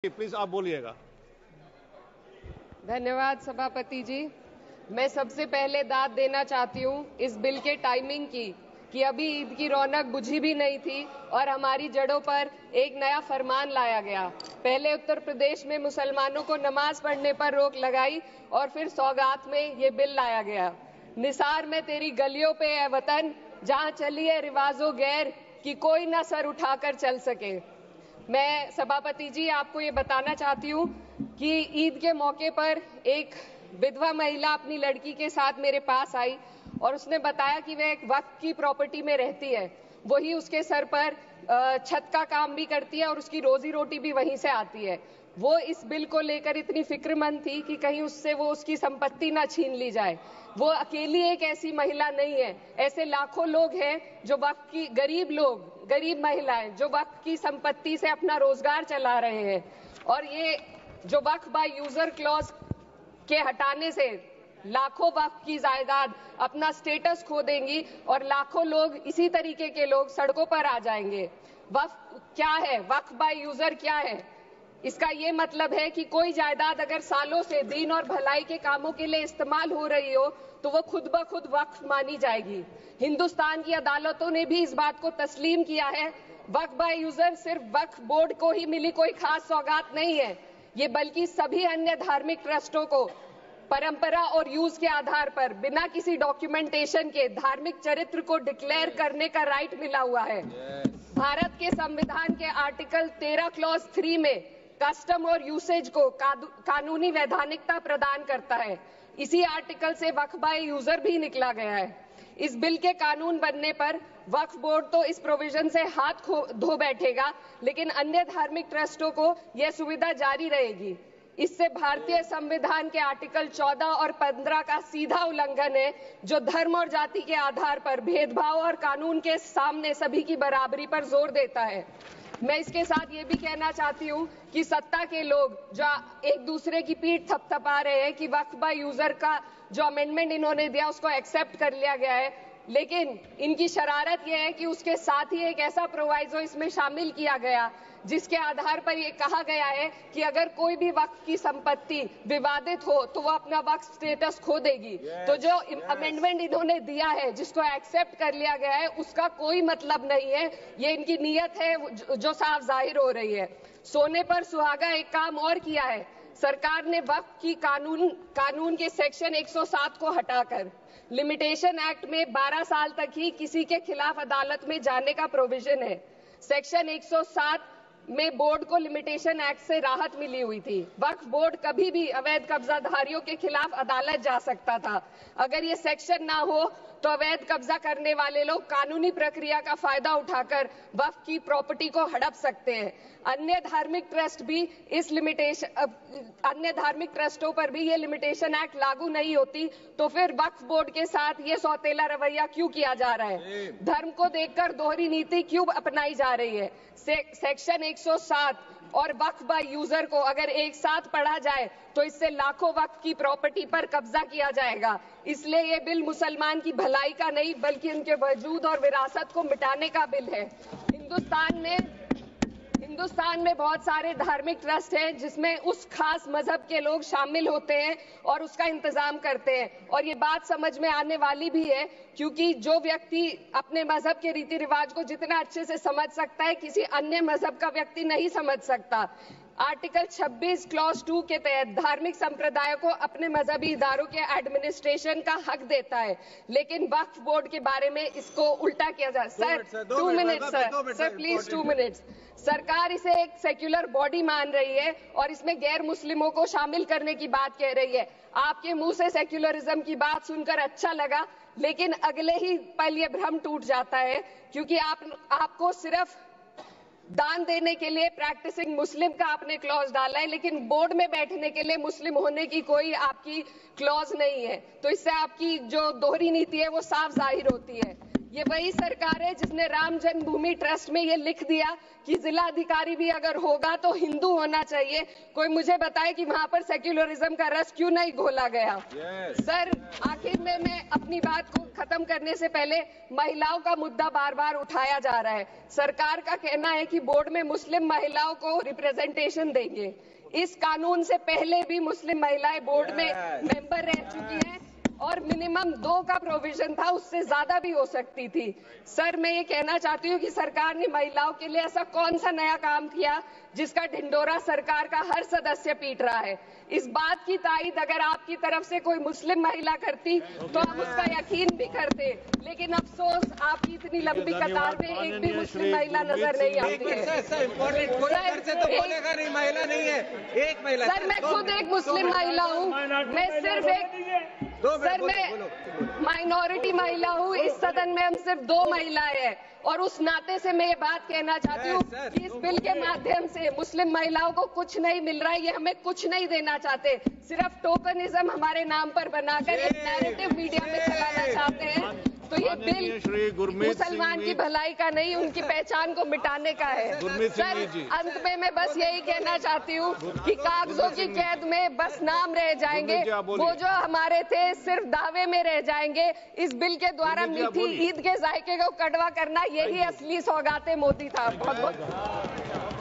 Please आप बोलिएगा। धन्यवाद सभापति जी। मैं सबसे पहले दाद देना चाहती हूँ इस बिल के टाइमिंग की कि अभी ईद की रौनक बुझी भी नहीं थी और हमारी जड़ों पर एक नया फरमान लाया गया। पहले उत्तर प्रदेश में मुसलमानों को नमाज पढ़ने पर रोक लगाई और फिर सौगात में ये बिल लाया गया। निसार में तेरी गलियों पे है वतन, जहाँ चली है रिवाजो गैर कि कोई ना सर उठाकर चल सके। मैं सभापति जी आपको ये बताना चाहती हूँ कि ईद के मौके पर एक विधवा महिला अपनी लड़की के साथ मेरे पास आई और उसने बताया कि वह एक वक्फ की प्रॉपर्टी में रहती है, वही उसके सर पर छत का काम भी करती है और उसकी रोजी रोटी भी वहीं से आती है। वो इस बिल को लेकर इतनी फिक्रमंद थी कि कहीं उससे वो उसकी संपत्ति ना छीन ली जाए। वो अकेली एक ऐसी महिला नहीं है, ऐसे लाखों लोग हैं जो वक्फ की गरीब महिलाएं जो वक्फ की संपत्ति से अपना रोजगार चला रहे हैं। और ये जो वक्फ बाय यूजर क्लॉज के हटाने से लाखों वक्फ की जायदाद अपना स्टेटस खो देंगी और लाखों लोग इसी तरीके के लोग सड़कों पर आ जाएंगे। वक्फ क्या है? वक्फ बाय यूजर क्या है? इसका ये मतलब है कि कोई जायदाद अगर सालों से दीन और भलाई के कामों के लिए इस्तेमाल हो रही हो तो वो खुद ब खुद वक्फ मानी जाएगी। हिंदुस्तान की अदालतों ने भी इस बात को तस्लीम किया है। वक्फ बाय यूजर सिर्फ वक्फ बोर्ड को ही मिली कोई खास सौगात नहीं है, ये बल्कि सभी अन्य धार्मिक ट्रस्टों को परंपरा और यूज के आधार पर बिना किसी डॉक्यूमेंटेशन के धार्मिक चरित्र को डिक्लेयर करने का राइट मिला हुआ है। भारत के संविधान के आर्टिकल 13 क्लॉज 3 में कस्टम और यूसेज को कानूनी वैधानिकता प्रदान करता है। इसी आर्टिकल से वक्फ बाय यूजर भी निकला गया है। इस बिल के कानून बनने पर वक्फ बोर्ड तो इस प्रोविजन से हाथ धो बैठेगा, लेकिन अन्य धार्मिक ट्रस्टों को यह सुविधा जारी रहेगी। इससे भारतीय संविधान के आर्टिकल 14 और 15 का सीधा उल्लंघन है, जो धर्म और जाति के आधार पर भेदभाव और कानून के सामने सभी की बराबरी पर जोर देता है। मैं इसके साथ ये भी कहना चाहती हूँ कि सत्ता के लोग जो एक दूसरे की पीठ थपथपा रहे हैं कि वक्फ बाय यूजर का जो अमेंडमेंट इन्होंने दिया उसको एक्सेप्ट कर लिया गया है, लेकिन इनकी शरारत यह है कि उसके साथ ही एक ऐसा प्रोवाइजो इसमें शामिल किया गया जिसके आधार पर यह कहा गया है कि अगर कोई भी वक्फ की संपत्ति विवादित हो तो वो अपना वक्फ स्टेटस खो देगी। तो जो अमेंडमेंट इन्होंने दिया है, जिसको एक्सेप्ट कर लिया गया है, उसका कोई मतलब नहीं है। ये इनकी नीयत है जो साफ जाहिर हो रही है। सोने पर सुहागा एक काम और किया है। सरकार ने वक्फ की कानून के सेक्शन 107 को हटाकर लिमिटेशन एक्ट में 12 साल तक ही किसी के खिलाफ अदालत में जाने का प्रोविजन है। सेक्शन 107 में बोर्ड को लिमिटेशन एक्ट से राहत मिली हुई थी। वक्फ बोर्ड कभी भी अवैध कब्जाधारियों के खिलाफ अदालत जा सकता था। अगर ये सेक्शन ना हो तो अवैध कब्जा करने वाले लोग कानूनी प्रक्रिया का फायदा उठाकर वक्फ की प्रॉपर्टी को हड़प सकते हैं। अन्य धार्मिक ट्रस्टों पर भी ये लिमिटेशन एक्ट लागू नहीं होती, तो फिर वक्फ बोर्ड के साथ ये सौतेला रवैया क्यों किया जा रहा है? धर्म को देखकर दोहरी नीति क्यों अपनाई जा रही है? सेक्शन 107 और वक्फ बाय यूजर को अगर एक साथ पढ़ा जाए तो इससे लाखों वक्फ की प्रॉपर्टी पर कब्जा किया जाएगा। इसलिए ये बिल मुसलमान की भलाई का नहीं बल्कि उनके वजूद और विरासत को मिटाने का बिल है। हिंदुस्तान में बहुत सारे धार्मिक ट्रस्ट हैं जिसमें उस खास मजहब के लोग शामिल होते हैं और उसका इंतजाम करते हैं। और ये बात समझ में आने वाली भी है, क्योंकि जो व्यक्ति अपने मजहब के रीति रिवाज को जितना अच्छे से समझ सकता है, किसी अन्य मजहब का व्यक्ति नहीं समझ सकता। आर्टिकल 26 क्लॉज 2 के तहत धार्मिक संप्रदायों को अपने मजहबी इदारों के एडमिनिस्ट्रेशन का हक देता है, लेकिन वक्फ बोर्ड के बारे में इसको उल्टा किया जा। Sir 2 minute sir please 2 minutes. सरकार इसे एक सेक्युलर बॉडी मान रही है और इसमें गैर मुस्लिमों को शामिल करने की बात कह रही है। आपके मुंह से सेक्युलरिज्म की बात सुनकर अच्छा लगा, लेकिन अगले ही पल ये भ्रम टूट जाता है, क्योंकि आपको सिर्फ दान देने के लिए प्रैक्टिसिंग मुस्लिम का आपने क्लॉज डाला है, लेकिन बोर्ड में बैठने के लिए मुस्लिम होने की कोई आपकी क्लॉज नहीं है। तो इससे आपकी जो दोहरी नीति है वो साफ जाहिर होती है। ये वही सरकार है जिसने राम जन्मभूमि ट्रस्ट में ये लिख दिया कि जिलाधिकारी भी अगर होगा तो हिंदू होना चाहिए। कोई मुझे बताए कि वहां पर सेक्युलरिज्म का रस क्यों नहीं घोला गया। सर, आखिर में मैं अपनी बात को खत्म करने से पहले महिलाओं का मुद्दा बार बार उठाया जा रहा है। सरकार का कहना है कि बोर्ड में मुस्लिम महिलाओं को रिप्रेजेंटेशन देंगे। इस कानून से पहले भी मुस्लिम महिलाएं बोर्ड में मेंबर रह चुकी हैं और मिनिमम 2 का प्रोविजन था, उससे ज्यादा भी हो सकती थी। सर, मैं ये कहना चाहती हूँ कि सरकार ने महिलाओं के लिए ऐसा कौन सा नया काम किया जिसका ढिंडोरा सरकार का हर सदस्य पीट रहा है। इस बात की तायीद अगर आपकी तरफ से कोई मुस्लिम महिला करती तो आप उसका यकीन भी करते, लेकिन अफसोस आपकी इतनी लंबी कतार में एक भी मुस्लिम महिला नजर नहीं आती है। सर, मैं खुद एक मुस्लिम महिला हूँ। मैं सिर्फ मैं माइनॉरिटी महिला हूँ। इस सदन में हम सिर्फ 2 महिलाएं हैं और उस नाते से मैं ये बात कहना चाहती हूँ कि इस बिल के माध्यम से मुस्लिम महिलाओं को कुछ नहीं मिल रहा है। ये हमें कुछ नहीं देना चाहते, सिर्फ टोकनिज्म हमारे नाम पर बनाकर एक नैरेटिव मीडिया में चलाना चाहते हैं। तो ये बिल मुसलमान की भलाई का नहीं, उनकी पहचान को मिटाने का है। सर, अंत में मैं बस यही कहना चाहती हूँ कि कागजों की कैद में बस नाम रह जाएंगे, वो जो हमारे थे सिर्फ दावे में रह जाएंगे। इस बिल के द्वारा मीठी ईद के जायके को कड़वा करना, यही असली सौगाते मोदी था। बहुत बहुत